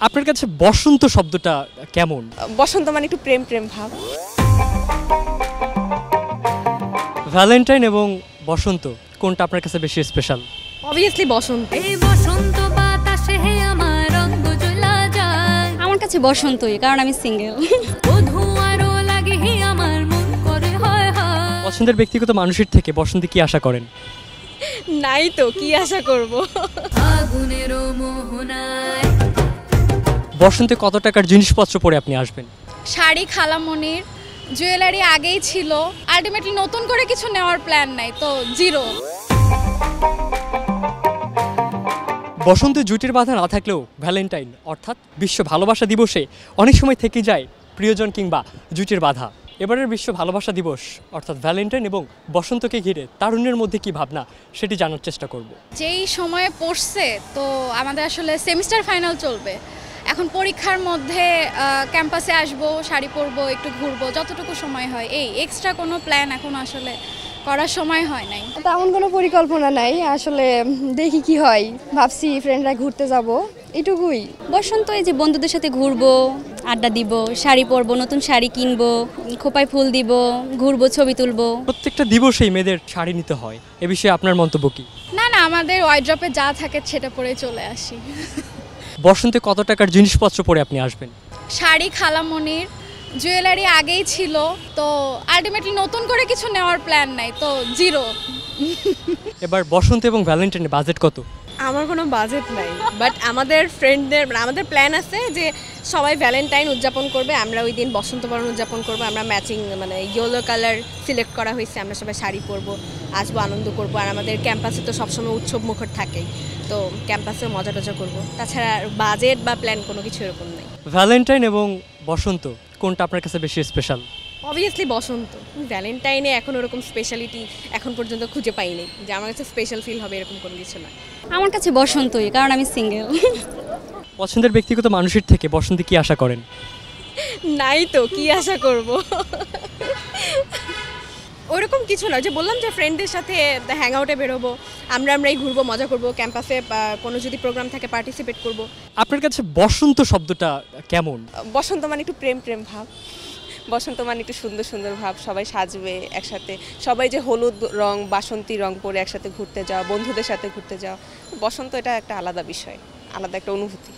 আপনার কাছে বসন্ত শব্দটা কেমন? বসন্ত মানে একটু প্রেম প্রেম ভাব। ভ্যালেন্টাইন এবং বসন্ত কোনটা আপনার কাছে বেশি স্পেশাল? অবভিয়াসলি বসন্ত। এই বসন্ত বাতাসে হে আমার রঙ জ্বলা যায়। আমার কাছে বসন্তই, কারণ আমি সিঙ্গেল। বধূ আরো লাগে হে আমার মন করে হয় হয়। পছন্দের ব্যক্তিগত মানুষের থেকে বসন্তে কি আশা করেন? নাই তো কি আশা করব। আগুনের মোহনায় বসন্তে কত টাকার জিনিসপত্র পরে আপনি আসবেন? শাড়ি খালামণির, জুয়েলারি আগেই ছিল, আলটিমেটলি নতুন করে কিছু নেওয়ার প্ল্যান নাই, তো জিরো। বসন্তে জুটির বাধা না থাকলেও ভ্যালেন্টাইন অর্থাৎ বিশ্ব ভালোবাসা দিবসে অনেক সময় থেকে যায় প্রিয়জন কিংবা জুটির বাধা। এবারের বিশ্ব ভালোবাসা দিবস অর্থাৎ ভ্যালেন্টাইন এবং বসন্তকে ঘিরে তারুণ্যের মধ্যে কি ভাবনা সেটি জানার চেষ্টা করব। যেই সময়ে পড়ছে, তো আমাদের আসলে সেমিস্টার ফাইনাল চলবে, এখন পরীক্ষার মধ্যে ক্যাম্পাসে আসবো, শাড়ি পরবো, একটু ঘুরবো, যতটুকু সময় হয়। এই এক্সট্রা কোনো প্ল্যান এখন আসলে করার সময় হয় নাই। তেমন কোনো পরিকল্পনা নাই, আসলে দেখি কি হয়। ভাবছি ফ্রেন্ডরা ঘুরতে যাব, এটুকুই। বসন্ত এই যে বন্ধুদের সাথে ঘুরবো, আড্ডা দিব, শাড়ি পরবো, নতুন শাড়ি কিনবো, খোপায় ফুল দিব, ঘুরবো, ছবি তুলবো। প্রত্যেকটা দিবসেই মেয়েদের শাড়ি নিতে হয়, এ বিষয়ে আপনার মন্তব্য কি? না না, আমাদের ওয়ার্ড্রপে যা থাকে সেটা পরে চলে আসি। বসন্তে কত টাকার জিনিসপত্র পরে আপনি আসবেন? শাড়ি খালামণির, জুয়েলারি আগেই ছিল, তো আলটিমেটলি নতুন করে কিছু নেওয়ার প্ল্যান নাই, তো জিরো। এবার বসন্ত এবং ভ্যালেন্টাইনের বাজেট কত? আমার কোনো বাজেট নাই, বাট আমাদের ফ্রেন্ডদের আমাদের প্ল্যান আছে যে সবাই ভ্যালেন্টাইন উদযাপন করবে, আমরা ওই দিন বসন্ত বরণ উদযাপন করবো। আমরা ম্যাচিং মানে ইয়েলো কালার সিলেক্ট করা হয়েছে, আমরা সবাই শাড়ি পরবো, আসবো, আনন্দ করবো। আর আমাদের ক্যাম্পাসে তো সবসময় উৎসব মুখর থাকেই, তো ক্যাম্পাসে মজা টজা করবো। তাছাড়া বাজেট বা প্ল্যান কোনো কিছু এরকম নেই। ভ্যালেন্টাইন এবং বসন্ত কোনটা আপনার কাছে বেশি স্পেশাল? অবভিয়াসলি বসন্ত। ভ্যালেন্টাইনে এখন ওরকম স্পেশালিটি এখন পর্যন্ত খুঁজে পাইনি যে আমার কাছে স্পেশাল ফিল হবে, এরকম কোনো কিছু না। আমার কাছে বসন্তই, কারণ আমি সিঙ্গেল। পছন্দের ব্যক্তিগত মানুষের থেকে বসন্তে কি আশা করেন? নাই তো কি আশা করব। ওরকম কিছু না, যে বললাম যে ফ্রেন্ডদের সাথে হ্যাং আউটে বেরোবো, আমরাই ঘুরবো, মজা করবো, ক্যাম্পাসে কোনো যদি প্রোগ্রাম থাকে পার্টিসিপেট করব। আপনার কাছে বসন্ত শব্দটা কেমন? বসন্ত মানে একটু প্রেম প্রেম ভাব। বসন্ত মানে একটু সুন্দর সুন্দর ভাব, সবাই সাজবে একসাথে, সবাই যে হলুদ রং বাসন্তী রং পরে একসাথে ঘুরতে যাওয়া, বন্ধুদের সাথে ঘুরতে যাওয়া। বসন্ত এটা একটা আলাদা বিষয়, আলাদা একটা অনুভূতি।